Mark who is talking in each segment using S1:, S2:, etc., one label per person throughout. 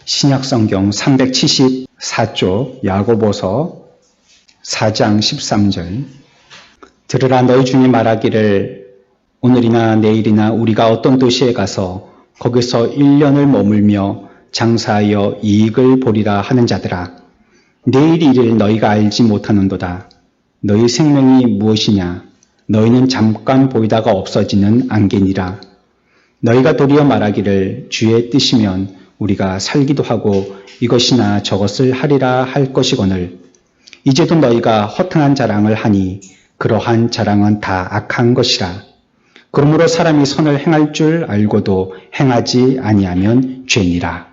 S1: 신약성경 374쪽 야고보서 4장 13절. 들으라, 너희 중에 말하기를 오늘이나 내일이나 우리가 어떤 도시에 가서 거기서 1년을 머물며 장사하여 이익을 보리라 하는 자들아, 내일 일을 너희가 알지 못하는도다. 너희 생명이 무엇이냐? 너희는 잠깐 보이다가 없어지는 안개니라. 너희가 도리어 말하기를 주의 뜻이면 우리가 살기도 하고 이것이나 저것을 하리라 할 것이거늘, 이제도 너희가 허탄한 자랑을 하니 그러한 자랑은 다 악한 것이라. 그러므로 사람이 선을 행할 줄 알고도 행하지 아니하면 죄니라.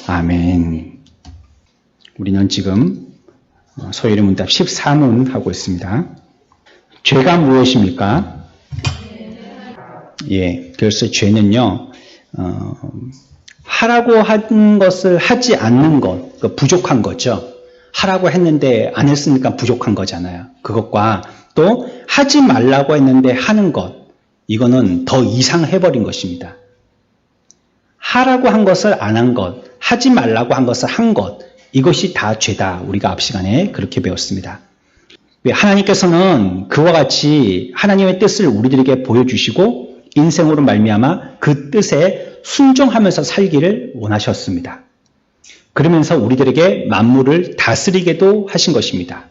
S1: 아멘. 우리는 지금 소요리 문답 14문 하고 있습니다. 죄가 무엇입니까? 그래서 죄는요, 하라고 한 것을 하지 않는 것, 부족한 거죠. 하라고 했는데 안 했으니까 부족한 거잖아요. 그것과 또 하지 말라고 했는데 하는 것, 이거는 더 이상해버린 것입니다. 하라고 한 것을 안 한 것, 하지 말라고 한 것을 한 것, 이것이 다 죄다. 우리가 앞 시간에 그렇게 배웠습니다. 하나님께서는 그와 같이 하나님의 뜻을 우리들에게 보여주시고 인생으로 말미암아 그 뜻에 순종하면서 살기를 원하셨습니다. 그러면서 우리들에게 만물을 다스리게도 하신 것입니다.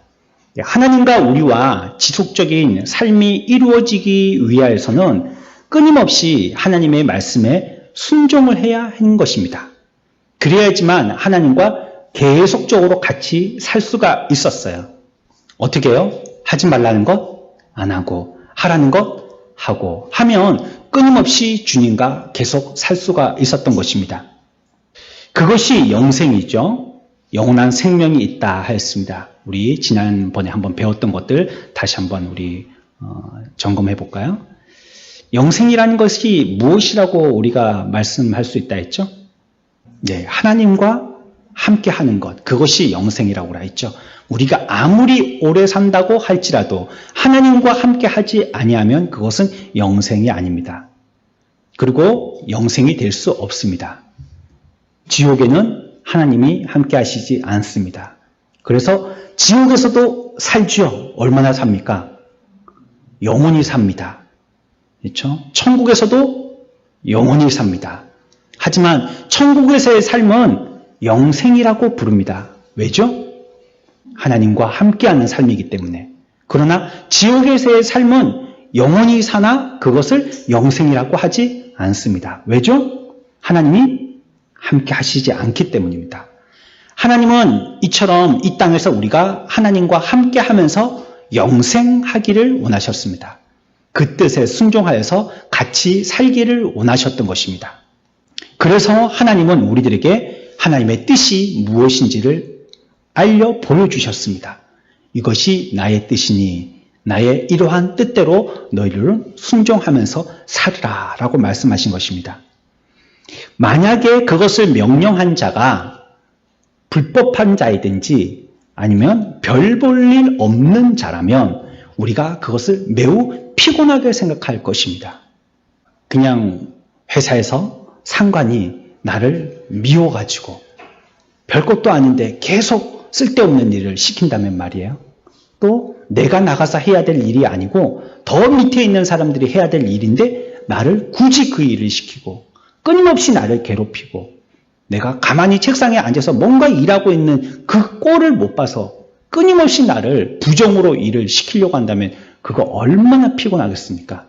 S1: 하나님과 우리와 지속적인 삶이 이루어지기 위하여서는 끊임없이 하나님의 말씀에 순종을 해야 하는 것입니다. 그래야지만 하나님과 계속적으로 같이 살 수가 있었어요. 어떻게 해요? 하지 말라는 것 안 하고, 하라는 것 하고 하면 끊임없이 주님과 계속 살 수가 있었던 것입니다. 그것이 영생이죠. 영원한 생명이 있다 하였습니다. 우리 지난번에 한번 배웠던 것들 다시 한번 우리 점검해 볼까요? 영생이라는 것이 무엇이라고 우리가 말씀할 수 있다 했죠? 하나님과 함께 하는 것, 그것이 영생이라고 했죠. 우리가 아무리 오래 산다고 할지라도 하나님과 함께 하지 아니하면 그것은 영생이 아닙니다. 그리고 영생이 될 수 없습니다. 지옥에는 하나님이 함께 하시지 않습니다. 그래서 지옥에서도 살지요. 얼마나 삽니까? 영원히 삽니다. 그렇죠? 천국에서도 영원히 삽니다. 하지만 천국에서의 삶은 영생이라고 부릅니다. 왜죠? 하나님과 함께하는 삶이기 때문에. 그러나 지옥에서의 삶은 영원히 사나 그것을 영생이라고 하지 않습니다. 왜죠? 하나님이 함께 하시지 않기 때문입니다. 하나님은 이처럼 이 땅에서 우리가 하나님과 함께 하면서 영생하기를 원하셨습니다. 그 뜻에 순종하여서 같이 살기를 원하셨던 것입니다. 그래서 하나님은 우리들에게 하나님의 뜻이 무엇인지를 알려 보여주셨습니다. 이것이 나의 뜻이니 나의 이러한 뜻대로 너희를 순종하면서 살으라 라고 말씀하신 것입니다. 만약에 그것을 명령한 자가 불법한 자이든지 아니면 별 볼 일 없는 자라면 우리가 그것을 매우 피곤하게 생각할 것입니다. 그냥 회사에서 상관이 나를 미워가지고 별것도 아닌데 계속 쓸데없는 일을 시킨다면 말이에요. 또 내가 나가서 해야 될 일이 아니고 더 밑에 있는 사람들이 해야 될 일인데 나를 굳이 그 일을 시키고 끊임없이 나를 괴롭히고 내가 가만히 책상에 앉아서 뭔가 일하고 있는 그 꼴을 못 봐서 끊임없이 나를 부정으로 일을 시키려고 한다면 그거 얼마나 피곤하겠습니까?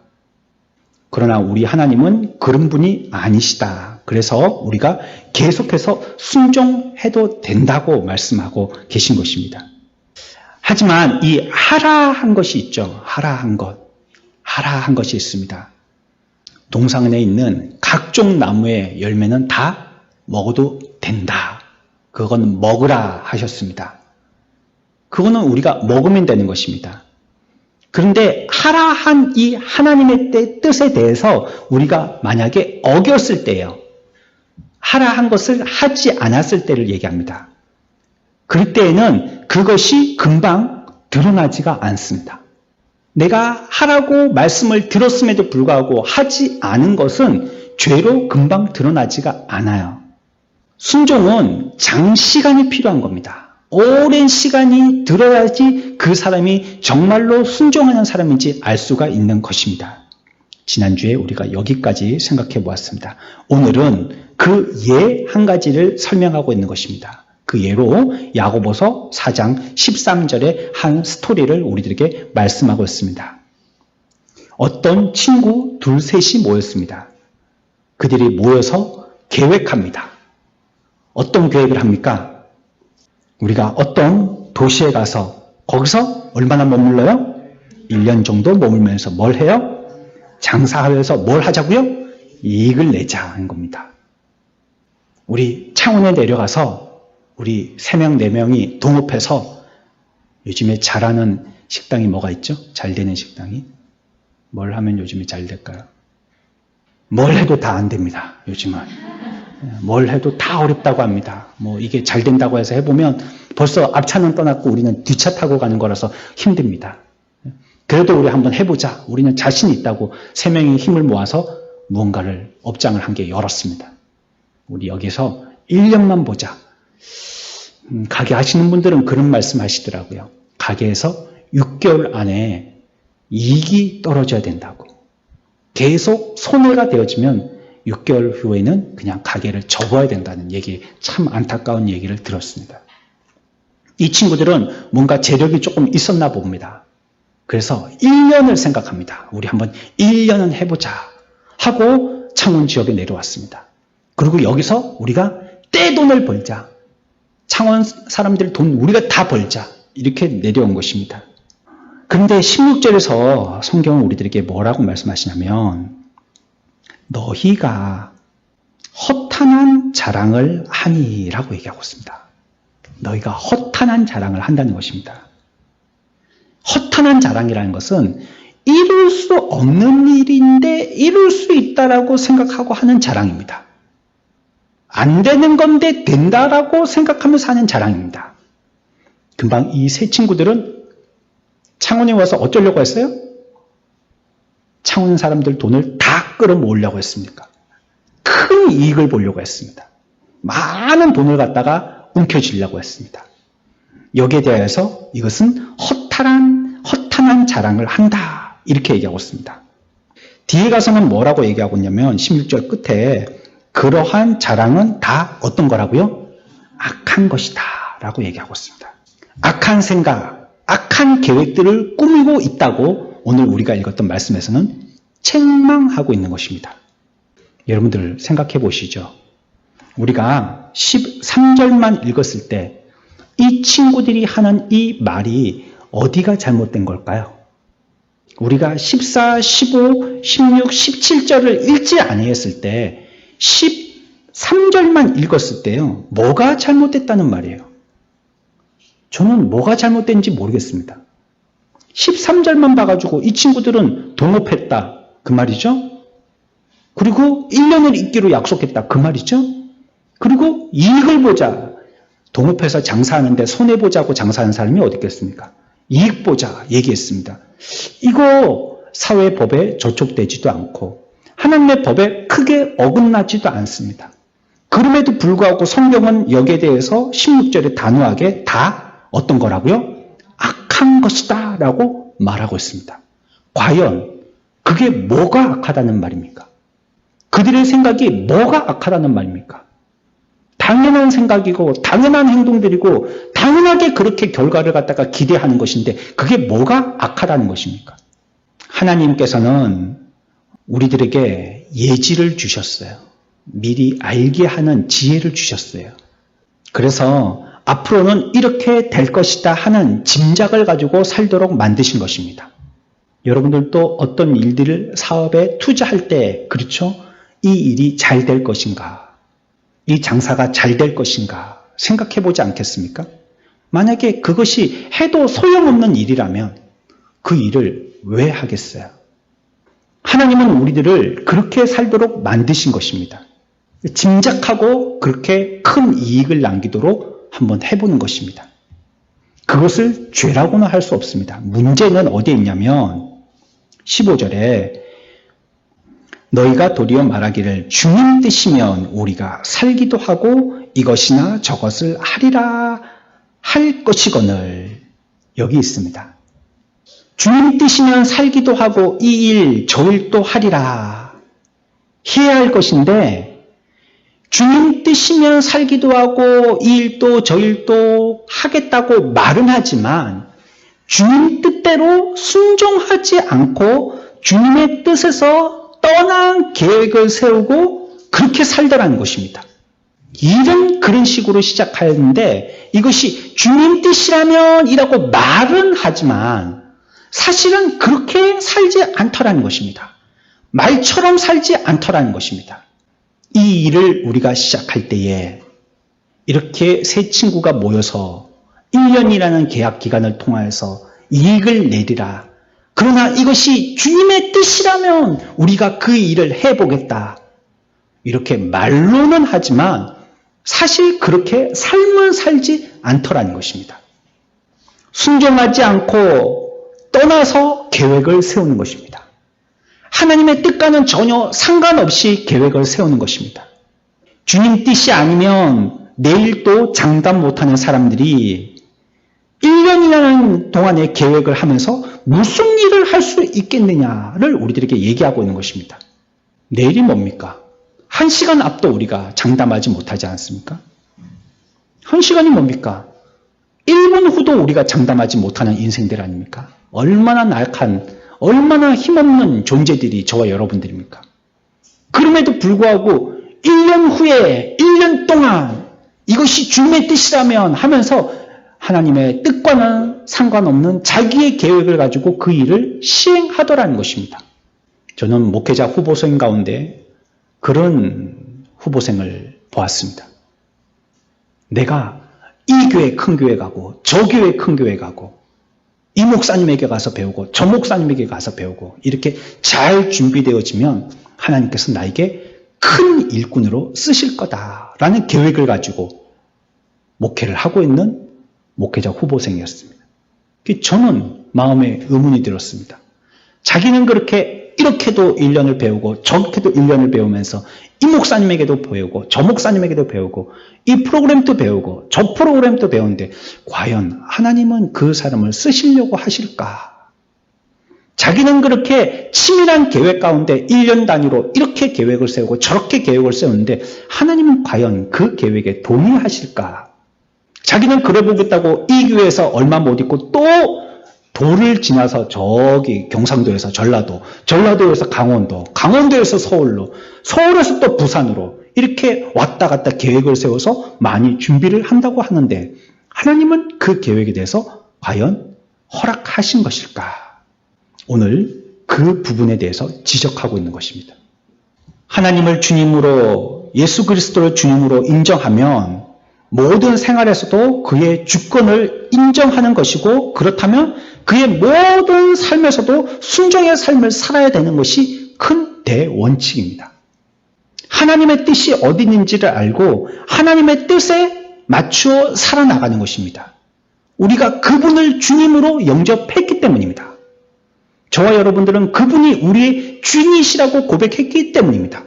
S1: 그러나 우리 하나님은 그런 분이 아니시다. 그래서 우리가 계속해서 순종해도 된다고 말씀하고 계신 것입니다. 하지만 이 하라 한 것이 있죠. 하라 한 것. 하라 한 것이 있습니다. 동산에 있는 각종 나무의 열매는 다 먹어도 된다. 그건 먹으라 하셨습니다. 그거는 우리가 먹으면 되는 것입니다. 그런데 하라 한 이 하나님의 뜻에 대해서 우리가 만약에 어겼을 때예요. 하라 한 것을 하지 않았을 때를 얘기합니다. 그럴 때에는 그것이 금방 드러나지가 않습니다. 내가 하라고 말씀을 들었음에도 불구하고 하지 않은 것은 죄로 금방 드러나지가 않아요. 순종은 장시간이 필요한 겁니다. 오랜 시간이 들어야지 그 사람이 정말로 순종하는 사람인지 알 수가 있는 것입니다. 지난주에 우리가 여기까지 생각해 보았습니다. 오늘은 그 예 한 가지를 설명하고 있는 것입니다. 그 예로 야고보서 4장 13절의 한 스토리를 우리들에게 말씀하고 있습니다. 어떤 친구 둘 셋이 모였습니다. 그들이 모여서 계획합니다. 어떤 계획을 합니까? 우리가 어떤 도시에 가서 거기서 얼마나 머물러요? 1년 정도 머물면서 뭘 해요? 장사하면서 뭘 하자고요? 이익을 내자 하는 겁니다. 우리 창원에 내려가서 우리 3명, 4명이 동업해서 요즘에 잘하는 식당이 뭐가 있죠? 잘 되는 식당이? 뭘 하면 요즘에 잘 될까요? 뭘 해도 다 안 됩니다. 요즘은. 뭘 해도 다 어렵다고 합니다. 뭐 이게 잘 된다고 해서 해보면 벌써 앞차는 떠났고 우리는 뒷차 타고 가는 거라서 힘듭니다. 그래도 우리 한번 해보자. 우리는 자신 있다고 3명이 힘을 모아서 무언가를 업장을 한 개 열었습니다. 우리 여기서 1년만 보자. 가게 하시는 분들은 그런 말씀 하시더라고요. 가게에서 6개월 안에 이익이 떨어져야 된다고. 계속 손해가 되어지면 6개월 후에는 그냥 가게를 접어야 된다는 얘기, 참 안타까운 얘기를 들었습니다. 이 친구들은 뭔가 재력이 조금 있었나 봅니다. 그래서 1년을 생각합니다. 우리 한번 1년은 해보자 하고 창원 지역에 내려왔습니다. 그리고 여기서 우리가 떼돈을 벌자. 창원 사람들 돈 우리가 다 벌자. 이렇게 내려온 것입니다. 그런데 16절에서 성경은 우리들에게 뭐라고 말씀하시냐면 너희가 허탄한 자랑을 하니라고 얘기하고 있습니다. 너희가 허탄한 자랑을 한다는 것입니다. 허탄한 자랑이라는 것은 이룰 수 없는 일인데 이룰 수 있다라고 생각하고 하는 자랑입니다. 안 되는 건데 된다라고 생각하면서 하는 자랑입니다. 금방 이 세 친구들은 창원에 와서 어쩌려고 했어요? 창원 사람들 돈을 다 끌어모으려고 했습니까? 큰 이익을 보려고 했습니다. 많은 돈을 갖다가 움켜쥐려고 했습니다. 여기에 대해서 이것은 허탄한 자랑을 한다. 이렇게 얘기하고 있습니다. 뒤에 가서는 뭐라고 얘기하고 있냐면 16절 끝에 그러한 자랑은 다 어떤 거라고요? 악한 것이다. 라고 얘기하고 있습니다. 악한 생각, 악한 계획들을 꾸미고 있다고 오늘 우리가 읽었던 말씀에서는 책망하고 있는 것입니다. 여러분들 생각해 보시죠. 우리가 13절만 읽었을 때 이 친구들이 하는 이 말이 어디가 잘못된 걸까요? 우리가 14, 15, 16, 17절을 읽지 아니했을 때 13절만 읽었을 때요. 뭐가 잘못됐다는 말이에요? 저는 뭐가 잘못된지 모르겠습니다. 13절만 봐가지고 이 친구들은 동업했다. 그 말이죠. 그리고 1년을 있기로 약속했다. 그 말이죠. 그리고 이익을 보자. 동업해서 장사하는데 손해보자고 장사하는 사람이 어디 있겠습니까? 이익 보자 얘기했습니다. 이거 사회법에 저촉되지도 않고 하나님의 법에 크게 어긋나지도 않습니다. 그럼에도 불구하고 성경은 여기에 대해서 16절에 단호하게 다 어떤 거라고요? 악한 것이다 라고 말하고 있습니다. 과연 그게 뭐가 악하다는 말입니까? 그들의 생각이 뭐가 악하다는 말입니까? 당연한 생각이고 당연한 행동들이고 당연하게 그렇게 결과를 갖다가 기대하는 것인데 그게 뭐가 악하다는 것입니까? 하나님께서는 우리들에게 예지를 주셨어요. 미리 알게 하는 지혜를 주셨어요. 그래서 앞으로는 이렇게 될 것이다 하는 짐작을 가지고 살도록 만드신 것입니다. 여러분들도 어떤 일들을 사업에 투자할 때 그렇죠? 이 일이 잘 될 것인가? 이 장사가 잘 될 것인가 생각해 보지 않겠습니까? 만약에 그것이 해도 소용없는 일이라면 그 일을 왜 하겠어요? 하나님은 우리들을 그렇게 살도록 만드신 것입니다. 짐작하고 그렇게 큰 이익을 남기도록 한번 해보는 것입니다. 그것을 죄라고는 할 수 없습니다. 문제는 어디에 있냐면 15절에 너희가 도리어 말하기를 주님 뜻이면 우리가 살기도 하고 이것이나 저것을 하리라 할 것이거늘. 여기 있습니다. 주님 뜻이면 살기도 하고 이 일 저 일도 하리라 해야 할 것인데, 주님 뜻이면 살기도 하고 이 일도 저 일도 하겠다고 말은 하지만 주님 뜻대로 순종하지 않고 주님의 뜻에서 떠난 계획을 세우고 그렇게 살더라는 것입니다. 일은 그런 식으로 시작하였는데 이것이 주님 뜻이라면 이라고 말은 하지만 사실은 그렇게 살지 않더라는 것입니다. 말처럼 살지 않더라는 것입니다. 이 일을 우리가 시작할 때에 이렇게 세 친구가 모여서 1년이라는 계약 기간을 통하여서 이익을 내리라. 그러나 이것이 주님의 뜻이라면 우리가 그 일을 해보겠다. 이렇게 말로는 하지만 사실 그렇게 삶을 살지 않더라는 것입니다. 순종하지 않고 떠나서 계획을 세우는 것입니다. 하나님의 뜻과는 전혀 상관없이 계획을 세우는 것입니다. 주님 뜻이 아니면 내일도 장담 못하는 사람들이 1년이라는 동안의 계획을 하면서 무슨 일을 할 수 있겠느냐를 우리들에게 얘기하고 있는 것입니다. 내일이 뭡니까? 1시간 앞도 우리가 장담하지 못하지 않습니까? 1시간이 뭡니까? 1분 후도 우리가 장담하지 못하는 인생들 아닙니까? 얼마나 나약한, 얼마나 힘없는 존재들이 저와 여러분들입니까? 그럼에도 불구하고 1년 후에 1년 동안 이것이 주님의 뜻이라면 하면서 하나님의 뜻과는 상관없는 자기의 계획을 가지고 그 일을 시행하더라는 것입니다. 저는 목회자 후보생 가운데 그런 후보생을 보았습니다. 내가 이 교회 큰 교회 가고 저 교회 큰 교회 가고 이 목사님에게 가서 배우고 저 목사님에게 가서 배우고 이렇게 잘 준비되어지면 하나님께서 나에게 큰 일꾼으로 쓰실 거다라는 계획을 가지고 목회를 하고 있는 목회자 후보생이었습니다. 저는 마음에 의문이 들었습니다. 자기는 그렇게 이렇게도 1년을 배우고 저렇게도 1년을 배우면서 이 목사님에게도 배우고 저 목사님에게도 배우고 이 프로그램도 배우고 저 프로그램도 배우는데 과연 하나님은 그 사람을 쓰시려고 하실까? 자기는 그렇게 치밀한 계획 가운데 1년 단위로 이렇게 계획을 세우고 저렇게 계획을 세우는데 하나님은 과연 그 계획에 동의하실까? 자기는 그래 보겠다고 이 교회에서 얼마 못 있고 또 도를 지나서 저기 경상도에서 전라도, 전라도에서 강원도, 강원도에서 서울로, 서울에서 또 부산으로 이렇게 왔다 갔다 계획을 세워서 많이 준비를 한다고 하는데 하나님은 그 계획에 대해서 과연 허락하신 것일까? 오늘 그 부분에 대해서 지적하고 있는 것입니다. 하나님을 주님으로, 예수 그리스도를 주님으로 인정하면 모든 생활에서도 그의 주권을 인정하는 것이고 그렇다면 그의 모든 삶에서도 순종의 삶을 살아야 되는 것이 큰 대원칙입니다. 하나님의 뜻이 어디 있는지를 알고 하나님의 뜻에 맞추어 살아나가는 것입니다. 우리가 그분을 주님으로 영접했기 때문입니다. 저와 여러분들은 그분이 우리의 주인이시라고 고백했기 때문입니다.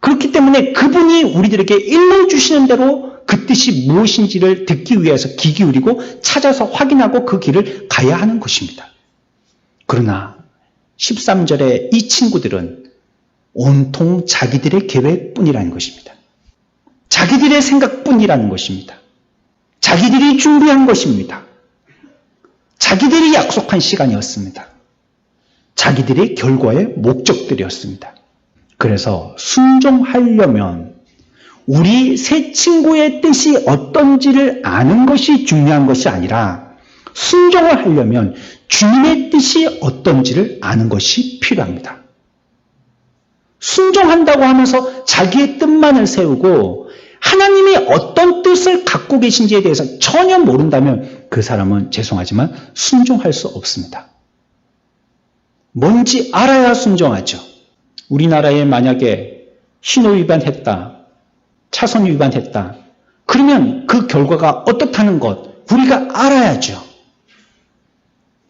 S1: 그렇기 때문에 그분이 우리들에게 일러주시는 대로 그 뜻이 무엇인지를 듣기 위해서 귀 기울이고 찾아서 확인하고 그 길을 가야 하는 것입니다. 그러나 13절에 이 친구들은 온통 자기들의 계획뿐이라는 것입니다. 자기들의 생각뿐이라는 것입니다. 자기들이 준비한 것입니다. 자기들이 약속한 시간이었습니다. 자기들의 결과의 목적들이었습니다. 그래서 순종하려면 우리 세 친구의 뜻이 어떤지를 아는 것이 중요한 것이 아니라 순종을 하려면 주님의 뜻이 어떤지를 아는 것이 필요합니다. 순종한다고 하면서 자기의 뜻만을 세우고 하나님이 어떤 뜻을 갖고 계신지에 대해서 전혀 모른다면 그 사람은 죄송하지만 순종할 수 없습니다. 뭔지 알아야 순종하죠. 우리나라에 만약에 신호 위반했다, 차선 위반했다. 그러면 그 결과가 어떻다는 것 우리가 알아야죠.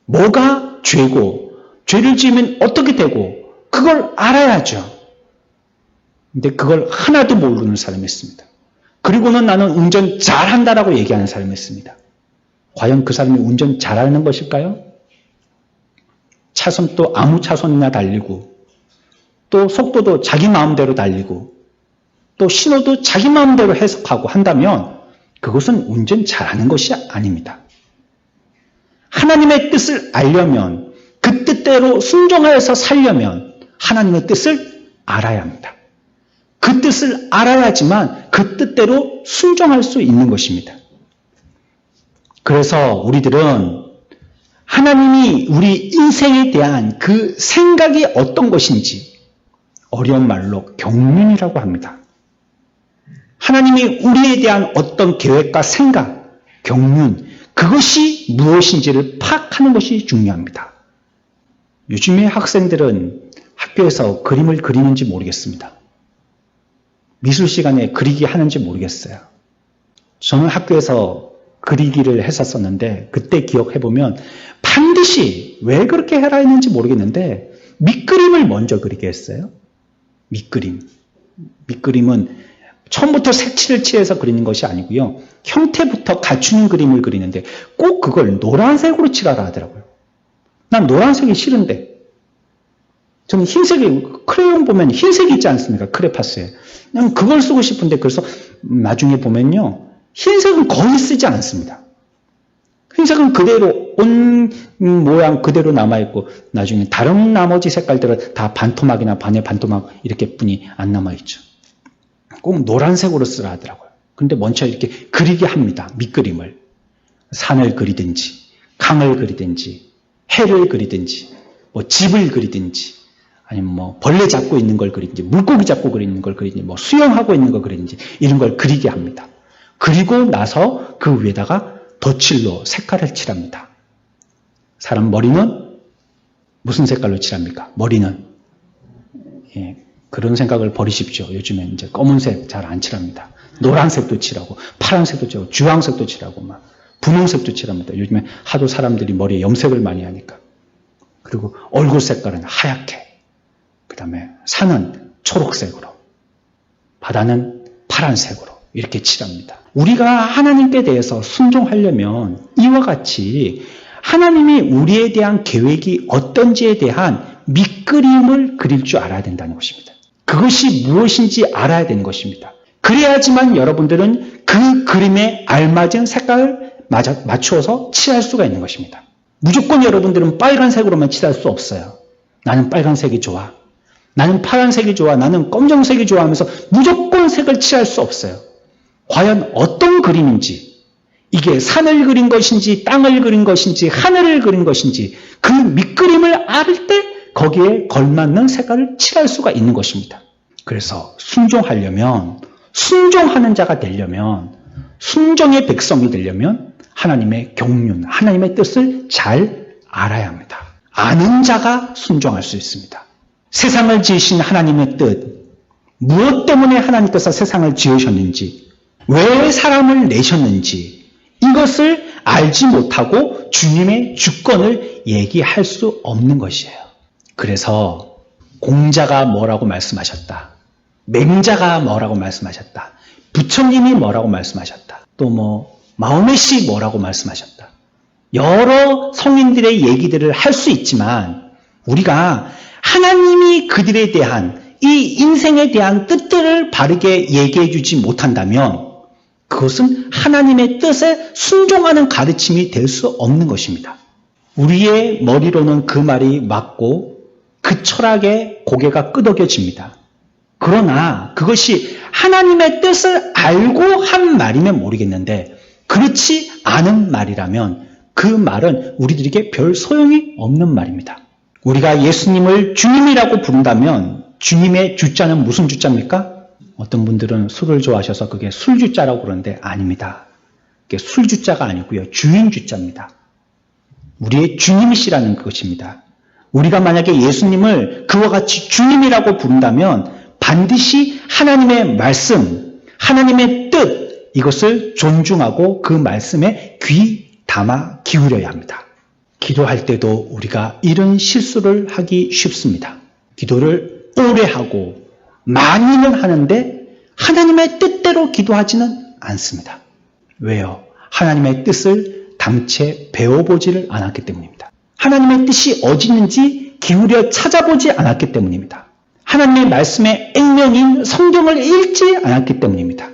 S1: 뭐가 죄고 죄를 지으면 어떻게 되고 그걸 알아야죠. 근데 그걸 하나도 모르는 사람이 있습니다. 그리고는 나는 운전 잘한다라고 얘기하는 사람이 있습니다. 과연 그 사람이 운전 잘하는 것일까요? 차선도 아무 차선이나 달리고, 또 속도도 자기 마음대로 달리고, 또 신호도 자기 마음대로 해석하고 한다면 그것은 운전 잘하는 것이 아닙니다. 하나님의 뜻을 알려면, 그 뜻대로 순종하여서 살려면 하나님의 뜻을 알아야 합니다. 그 뜻을 알아야지만 그 뜻대로 순종할 수 있는 것입니다. 그래서 우리들은 하나님이 우리 인생에 대한 그 생각이 어떤 것인지 어려운 말로 경륜이라고 합니다. 하나님이 우리에 대한 어떤 계획과 생각, 경륜, 그것이 무엇인지를 파악하는 것이 중요합니다. 요즘의 학생들은 학교에서 그림을 그리는지 모르겠습니다. 미술 시간에 그리기 하는지 모르겠어요. 저는 학교에서 그리기를 했었는데 그때 기억해보면 반드시 왜 그렇게 해라 했는지 모르겠는데 밑그림을 먼저 그리게 했어요. 밑그림. 밑그림은 처음부터 색칠을 칠해서 그리는 것이 아니고요. 형태부터 갖추는 그림을 그리는데 꼭 그걸 노란색으로 칠하라 하더라고요. 난 노란색이 싫은데. 저는 흰색이, 크레용 보면 흰색이 있지 않습니까? 크레파스에. 난 그걸 쓰고 싶은데 그래서 나중에 보면요. 흰색은 거의 쓰지 않습니다. 흰색은 그대로 온 모양 그대로 남아있고 나중에 다른 나머지 색깔들은 다 반토막이나 반의 반토막 이렇게 뿐이 안 남아있죠. 꼭 노란색으로 쓰라 하더라고요. 근데 먼저 이렇게 그리게 합니다. 밑그림을. 산을 그리든지 강을 그리든지 해를 그리든지 뭐 집을 그리든지 아니면 뭐 벌레 잡고 있는 걸 그리든지 물고기 잡고 그리는 걸 그리든지 뭐 수영하고 있는 걸 그리든지 이런 걸 그리게 합니다. 그리고 나서 그 위에다가 덧칠로 색깔을 칠합니다. 사람 머리는 무슨 색깔로 칠합니까? 머리는 그런 생각을 버리십시오. 요즘에 이제 검은색 잘 안 칠합니다. 노란색도 칠하고 파란색도 칠하고 주황색도 칠하고 막 분홍색도 칠합니다. 요즘에 하도 사람들이 머리에 염색을 많이 하니까. 그리고 얼굴 색깔은 하얗게. 그 다음에 산은 초록색으로, 바다는 파란색으로 이렇게 칠합니다. 우리가 하나님께 대해서 순종하려면 이와 같이 하나님이 우리에 대한 계획이 어떤지에 대한 밑그림을 그릴 줄 알아야 된다는 것입니다. 그것이 무엇인지 알아야 되는 것입니다. 그래야지만 여러분들은 그 그림에 알맞은 색깔을 맞추어서 칠할 수가 있는 것입니다. 무조건 여러분들은 빨간색으로만 칠할 수 없어요. 나는 빨간색이 좋아. 나는 파란색이 좋아. 나는 검정색이 좋아 하면서 무조건 색을 칠할 수 없어요. 과연 어떤 그림인지, 이게 산을 그린 것인지 땅을 그린 것인지 하늘을 그린 것인지 그 밑그림을 알 때 거기에 걸맞는 색깔을 칠할 수가 있는 것입니다. 그래서 순종하려면, 순종하는 자가 되려면, 순종의 백성이 되려면 하나님의 경륜, 하나님의 뜻을 잘 알아야 합니다. 아는 자가 순종할 수 있습니다. 세상을 지으신 하나님의 뜻, 무엇 때문에 하나님께서 세상을 지으셨는지, 왜 사람을 내셨는지 이것을 알지 못하고 주님의 주권을 얘기할 수 없는 것이에요. 그래서 공자가 뭐라고 말씀하셨다. 맹자가 뭐라고 말씀하셨다. 부처님이 뭐라고 말씀하셨다. 또 뭐 마호메시 뭐라고 말씀하셨다. 여러 성인들의 얘기들을 할 수 있지만 우리가 하나님이 그들에 대한 이 인생에 대한 뜻들을 바르게 얘기해 주지 못한다면 그것은 하나님의 뜻에 순종하는 가르침이 될 수 없는 것입니다. 우리의 머리로는 그 말이 맞고 그 철학에 고개가 끄덕여집니다. 그러나 그것이 하나님의 뜻을 알고 한 말이면 모르겠는데 그렇지 않은 말이라면 그 말은 우리들에게 별 소용이 없는 말입니다. 우리가 예수님을 주님이라고 부른다면 주님의 주자는 무슨 주자입니까? 어떤 분들은 술을 좋아하셔서 그게 술주자라고 그러는데 아닙니다. 그게 술주자가 아니고요. 주인주자입니다. 우리의 주님이시라는 것입니다. 우리가 만약에 예수님을 그와 같이 주님이라고 부른다면 반드시 하나님의 말씀, 하나님의 뜻 이것을 존중하고 그 말씀에 귀 담아 기울여야 합니다. 기도할 때도 우리가 이런 실수를 하기 쉽습니다. 기도를 오래 하고 많이는 하는데 하나님의 뜻대로 기도하지는 않습니다. 왜요? 하나님의 뜻을 당최 배워보지를 않았기 때문입니다. 하나님의 뜻이 어디 있는지 기울여 찾아보지 않았기 때문입니다. 하나님의 말씀의 액면인 성경을 읽지 않았기 때문입니다.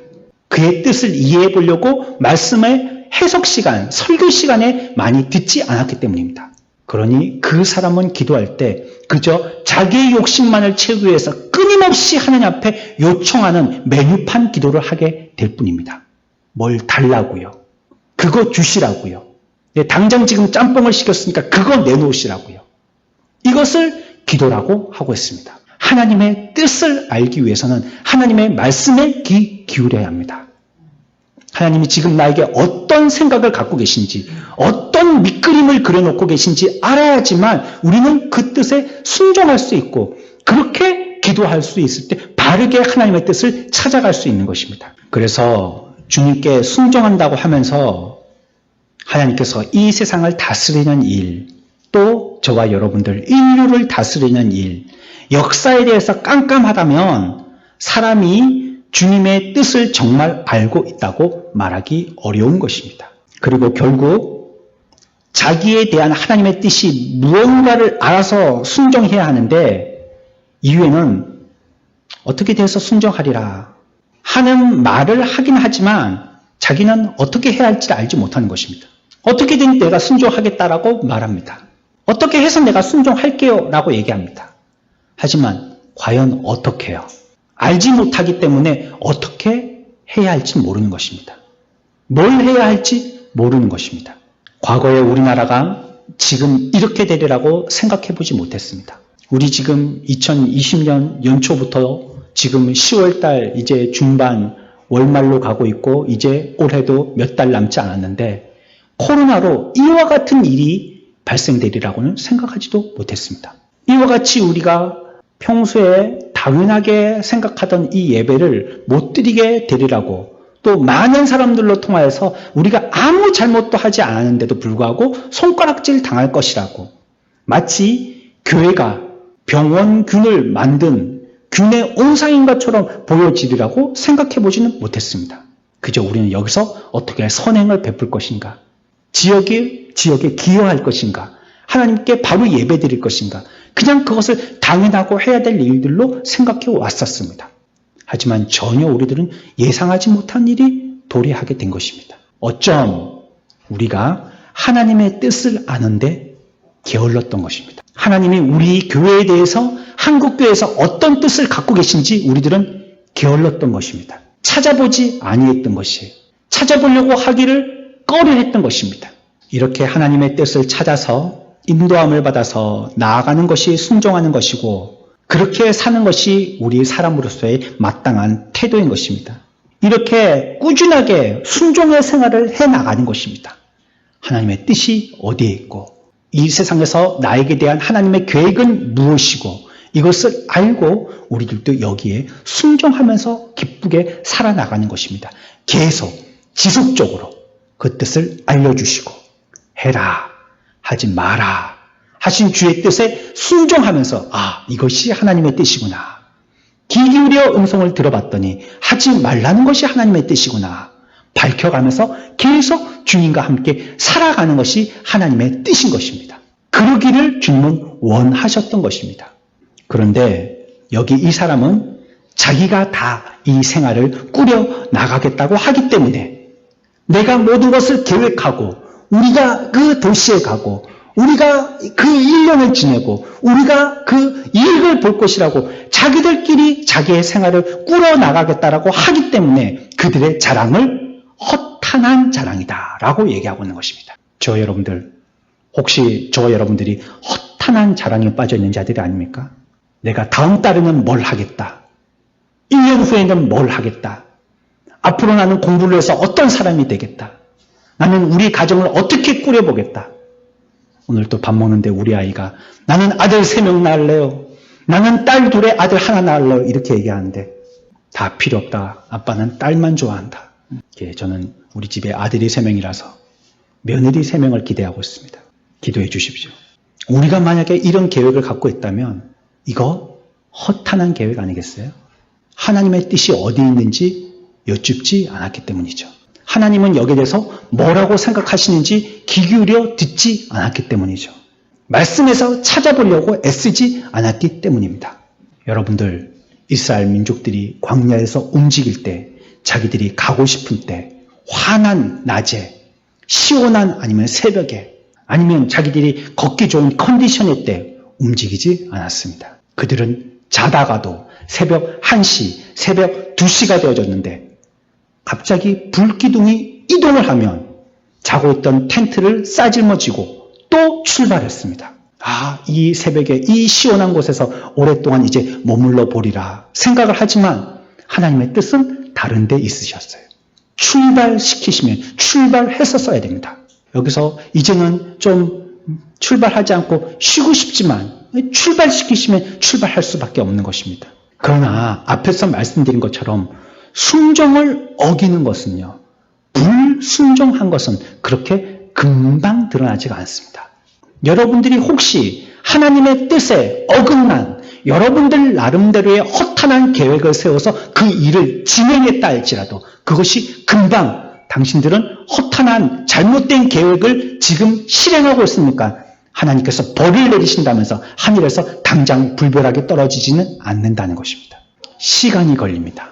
S1: 그의 뜻을 이해해 보려고 말씀의 해석 시간, 설교 시간에 많이 듣지 않았기 때문입니다. 그러니 그 사람은 기도할 때 그저 자기의 욕심만을 채우기 위해서 끊임없이 하나님 앞에 요청하는 메뉴판 기도를 하게 될 뿐입니다. 뭘 달라고요? 그거 주시라고요. 당장 지금 짬뽕을 시켰으니까 그거 내놓으시라고요. 이것을 기도라고 하고 있습니다. 하나님의 뜻을 알기 위해서는 하나님의 말씀에 귀 기울여야 합니다. 하나님이 지금 나에게 어떤 생각을 갖고 계신지, 어떤 밑그림을 그려놓고 계신지 알아야지만 우리는 그 뜻에 순종할 수 있고 그렇게 기도할 수 있을 때 바르게 하나님의 뜻을 찾아갈 수 있는 것입니다. 그래서 주님께 순종한다고 하면서 하나님께서 이 세상을 다스리는 일, 또 저와 여러분들 인류를 다스리는 일, 역사에 대해서 깜깜하다면 사람이 주님의 뜻을 정말 알고 있다고 말하기 어려운 것입니다. 그리고 결국 자기에 대한 하나님의 뜻이 무언가를 알아서 순종해야 하는데 이후에는 어떻게 돼서 순종하리라 하는 말을 하긴 하지만 자기는 어떻게 해야 할지 알지 못하는 것입니다. 어떻게든 내가 순종하겠다라고 말합니다. 어떻게 해서 내가 순종할게요 라고 얘기합니다. 하지만 과연 어떻게 해요? 알지 못하기 때문에 어떻게 해야 할지 모르는 것입니다. 뭘 해야 할지 모르는 것입니다. 과거에 우리나라가 지금 이렇게 되리라고 생각해 보지 못했습니다. 우리 지금 2020년 연초부터 지금 10월달 이제 중반 월말로 가고 있고 이제 올해도 몇 달 남지 않았는데 코로나로 이와 같은 일이 발생되리라고는 생각하지도 못했습니다. 이와 같이 우리가 평소에 당연하게 생각하던 이 예배를 못 드리게 되리라고 또 많은 사람들로 통하여서 우리가 아무 잘못도 하지 않았는데도 불구하고 손가락질 당할 것이라고 마치 교회가 병원균을 만든 균의 온상인 것처럼 보여지리라고 생각해 보지는 못했습니다. 그저 우리는 여기서 어떻게 선행을 베풀 것인가, 지역에 기여할 것인가, 하나님께 바로 예배 드릴 것인가, 그냥 그것을 당연하고 해야 될 일들로 생각해 왔었습니다. 하지만 전혀 우리들은 예상하지 못한 일이 도래하게 된 것입니다. 어쩜 우리가 하나님의 뜻을 아는데 게을렀던 것입니다. 하나님이 우리 교회에 대해서 한국교회에서 어떤 뜻을 갖고 계신지 우리들은 게을렀던 것입니다. 찾아보지 아니했던 것이에요. 찾아보려고 하기를 꺼려했던 것입니다. 이렇게 하나님의 뜻을 찾아서 인도함을 받아서 나아가는 것이 순종하는 것이고 그렇게 사는 것이 우리 사람으로서의 마땅한 태도인 것입니다. 이렇게 꾸준하게 순종의 생활을 해나가는 것입니다. 하나님의 뜻이 어디에 있고 이 세상에서 나에게 대한 하나님의 계획은 무엇이고 이것을 알고 우리들도 여기에 순종하면서 기쁘게 살아나가는 것입니다. 계속 지속적으로 그 뜻을 알려주시고 해라, 하지 마라 하신 주의 뜻에 순종하면서 이것이 하나님의 뜻이구나. 귀 기울여 음성을 들어봤더니 하지 말라는 것이 하나님의 뜻이구나. 밝혀가면서 계속 주님과 함께 살아가는 것이 하나님의 뜻인 것입니다. 그러기를 주님은 원하셨던 것입니다. 그런데 여기 이 사람은 자기가 다 이 생활을 꾸려 나가겠다고 하기 때문에 내가 모든 것을 계획하고 우리가 그 도시에 가고 우리가 그 1년을 지내고 우리가 그 이익을 볼 것이라고 자기들끼리 자기의 생활을 꾸려나가겠다라고 하기 때문에 그들의 자랑을 허탄한 자랑이다라고 얘기하고 있는 것입니다. 저 여러분들 혹시 저 여러분들이 허탄한 자랑에 빠져 있는 자들이 아닙니까? 내가 다음 달에는 뭘 하겠다. 1년 후에는 뭘 하겠다. 앞으로 나는 공부를 해서 어떤 사람이 되겠다. 나는 우리 가정을 어떻게 꾸려보겠다. 오늘 또 밥 먹는데 우리 아이가 나는 아들 3명 낳을래요. 나는 딸 2에 아들 하나 낳을래요. 이렇게 얘기하는데 다 필요 없다. 아빠는 딸만 좋아한다. 저는 우리 집에 아들이 3명이라서 며느리 3명을 기대하고 있습니다. 기도해 주십시오. 우리가 만약에 이런 계획을 갖고 있다면 이거 허탄한 계획 아니겠어요? 하나님의 뜻이 어디 있는지 여쭙지 않았기 때문이죠. 하나님은 여기에 대해서 뭐라고 생각하시는지 귀 기울여 듣지 않았기 때문이죠. 말씀에서 찾아보려고 애쓰지 않았기 때문입니다. 여러분들, 이스라엘 민족들이 광야에서 움직일 때, 자기들이 가고 싶은 때, 환한 낮에, 시원한 아니면 새벽에, 아니면 자기들이 걷기 좋은 컨디션일 때 움직이지 않았습니다. 그들은 자다가도 새벽 1시, 새벽 2시가 되어졌는데 갑자기 불기둥이 이동을 하면 자고 있던 텐트를 싸질머지고 또 출발했습니다. 이 새벽에 이 시원한 곳에서 오랫동안 이제 머물러 보리라 생각을 하지만 하나님의 뜻은 다른 데 있으셨어요. 출발시키시면 출발했었어야 됩니다. 여기서 이제는 좀 출발하지 않고 쉬고 싶지만 출발시키시면 출발할 수밖에 없는 것입니다. 그러나 앞에서 말씀드린 것처럼 순종을 어기는 것은요, 불순종한 것은 그렇게 금방 드러나지가 않습니다. 여러분들이 혹시 하나님의 뜻에 어긋난 여러분들 나름대로의 허탄한 계획을 세워서 그 일을 진행했다 할지라도 그것이 금방 당신들은 허탄한 잘못된 계획을 지금 실행하고 있으니까 하나님께서 벌을 내리신다면서 하늘에서 당장 불벼락이 떨어지지는 않는다는 것입니다. 시간이 걸립니다.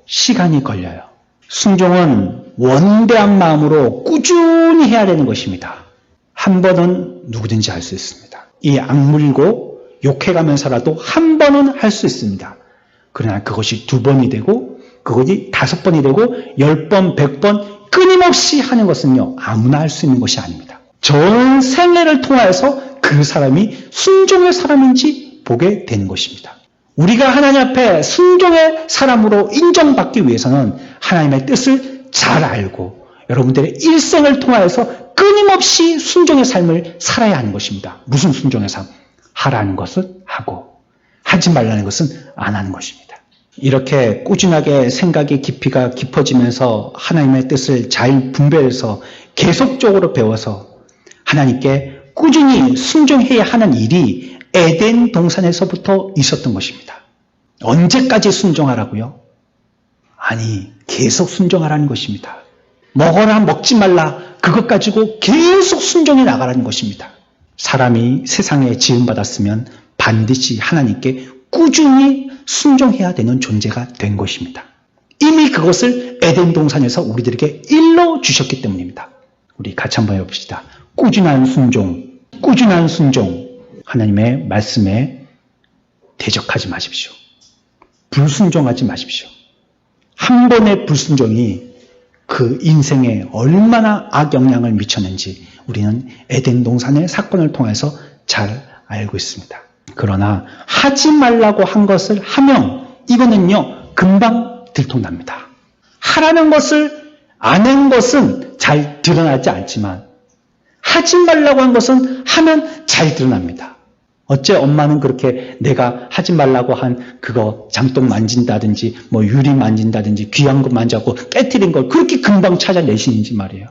S1: 시간이 걸려요. 순종은 원대한 마음으로 꾸준히 해야 되는 것입니다. 한 번은 누구든지 할 수 있습니다. 이 악물고 욕해가면서라도 한 번은 할 수 있습니다. 그러나 그것이 2번이 되고 그것이 5번이 되고 10번, 100번 끊임없이 하는 것은요, 아무나 할 수 있는 것이 아닙니다. 전 생애를 통하여서 그 사람이 순종의 사람인지 보게 되는 것입니다. 우리가 하나님 앞에 순종의 사람으로 인정받기 위해서는 하나님의 뜻을 잘 알고 여러분들의 일생을 통하여서 끊임없이 순종의 삶을 살아야 하는 것입니다. 무슨 순종의 삶? 하라는 것을 하고 하지 말라는 것은 안 하는 것입니다. 이렇게 꾸준하게 생각의 깊이가 깊어지면서 하나님의 뜻을 잘 분별해서 계속적으로 배워서 하나님께 꾸준히 순종해야 하는 일이 에덴 동산에서부터 있었던 것입니다. 언제까지 순종하라고요? 아니, 계속 순종하라는 것입니다. 먹어라 먹지 말라 그것 가지고 계속 순종해 나가라는 것입니다. 사람이 세상에 지음받았으면 반드시 하나님께 꾸준히 순종해야 되는 존재가 된 것입니다. 이미 그것을 에덴 동산에서 우리들에게 일러주셨기 때문입니다. 우리 같이 한번 해봅시다. 꾸준한 순종, 꾸준한 순종. 하나님의 말씀에 대적하지 마십시오. 불순종하지 마십시오. 한 번의 불순종이 그 인생에 얼마나 악영향을 미쳤는지 우리는 에덴 동산의 사건을 통해서 잘 알고 있습니다. 그러나 하지 말라고 한 것을 하면 이거는요, 금방 들통납니다. 하라는 것을 안 한 것은 잘 드러나지 않지만 하지 말라고 한 것은 하면 잘 드러납니다. 어째 엄마는 그렇게 내가 하지 말라고 한 그거 장독 만진다든지 뭐 유리 만진다든지 귀한 거 만지고 깨트린 걸 그렇게 금방 찾아내시는지 말이에요.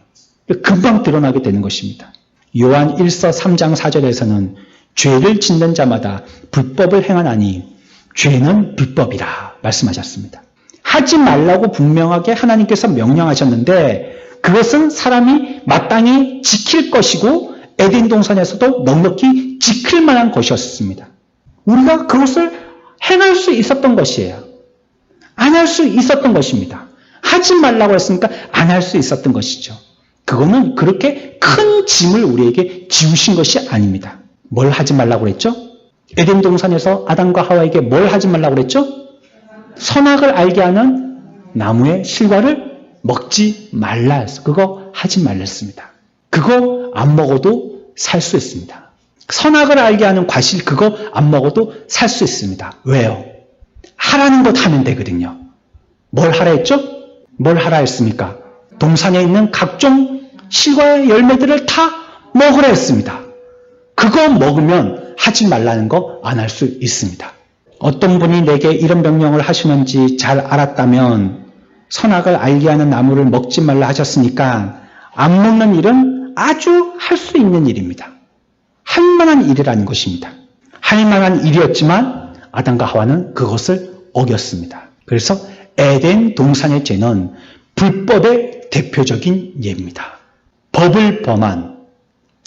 S1: 금방 드러나게 되는 것입니다. 요한 1서 3장 4절에서는 죄를 짓는 자마다 불법을 행하나니 죄는 불법이라 말씀하셨습니다. 하지 말라고 분명하게 하나님께서 명령하셨는데 그것은 사람이 마땅히 지킬 것이고 에덴 동산에서도 넉넉히 지킬 만한 것이었습니다. 우리가 그것을 행할 수 있었던 것이에요. 안 할 수 있었던 것입니다. 하지 말라고 했으니까 안 할 수 있었던 것이죠. 그거는 그렇게 큰 짐을 우리에게 지우신 것이 아닙니다. 뭘 하지 말라고 그랬죠? 에덴 동산에서 아담과 하와에게 뭘 하지 말라고 그랬죠? 선악을 알게 하는 나무의 실과를 먹지 말라 했어. 그거 하지 말랬습니다. 그거 안 먹어도 살 수 있습니다. 선악을 알게 하는 과실 그거 안 먹어도 살 수 있습니다. 왜요? 하라는 것 하면 되거든요. 뭘 하라 했죠? 뭘 하라 했습니까? 동산에 있는 각종 실과의 열매들을 다 먹으라 했습니다. 그거 먹으면 하지 말라는 거 안 할 수 있습니다. 어떤 분이 내게 이런 명령을 하시는지 잘 알았다면 선악을 알게 하는 나무를 먹지 말라 하셨으니까 안 먹는 일은 아주 할 수 있는 일입니다. 할 만한 일이라는 것입니다. 할 만한 일이었지만 아담과 하와는 그것을 어겼습니다. 그래서 에덴 동산의 죄는 불법의 대표적인 예입니다. 법을 범한,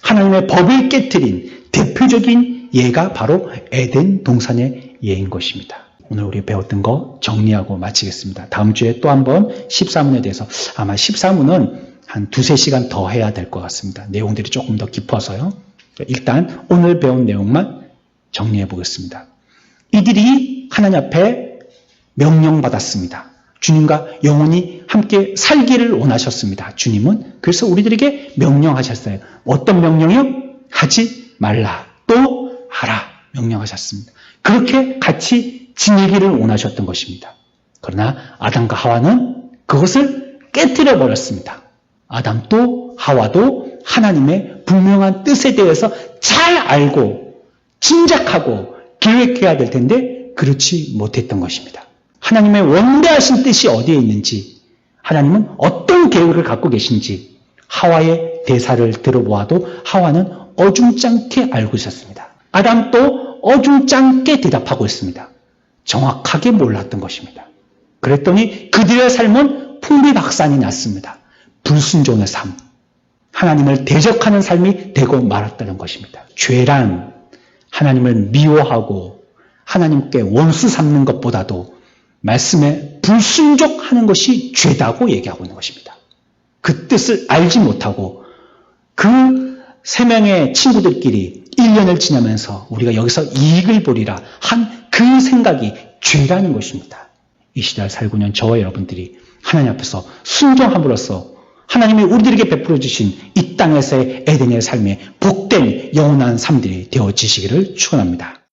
S1: 하나님의 법을 깨트린 대표적인 예가 바로 에덴 동산의 예인 것입니다. 오늘 우리 배웠던 거 정리하고 마치겠습니다. 다음 주에 또 한번 14문에 대해서, 아마 14문은 한 2-3시간 더 해야 될 것 같습니다. 내용들이 조금 더 깊어서요. 일단 오늘 배운 내용만 정리해 보겠습니다. 이들이 하나님 앞에 명령받았습니다. 주님과 영원히 함께 살기를 원하셨습니다. 주님은 그래서 우리들에게 명령하셨어요. 어떤 명령이요? 하지 말라, 또 하라 명령하셨습니다. 그렇게 같이 지내기를 원하셨던 것입니다. 그러나 아담과 하와는 그것을 깨뜨려 버렸습니다. 아담도 하와도 하나님의 분명한 뜻에 대해서 잘 알고 짐작하고 계획해야 될 텐데 그렇지 못했던 것입니다. 하나님의 원대하신 뜻이 어디에 있는지, 하나님은 어떤 계획을 갖고 계신지 하와의 대사를 들어보아도 하와는 어중짱게 알고 있었습니다. 아담도 어중짱게 대답하고 있습니다. 정확하게 몰랐던 것입니다. 그랬더니 그들의 삶은 풍비박산이 났습니다. 불순종의 삶, 하나님을 대적하는 삶이 되고 말았다는 것입니다. 죄란 하나님을 미워하고 하나님께 원수 삼는 것보다도 말씀에 불순종하는 것이 죄다고 얘기하고 있는 것입니다. 그 뜻을 알지 못하고 그 3명의 친구들끼리 1년을 지나면서 우리가 여기서 이익을 보리라 한 그 생각이 죄라는 것입니다. 이 시대를 살고 있는 저와 여러분들이 하나님 앞에서 순종함으로써 하나님이 우리들에게 베풀어 주신 이 땅에서의 에덴의 삶에 복된 영원한 삶들이 되어지시기를 축원합니다.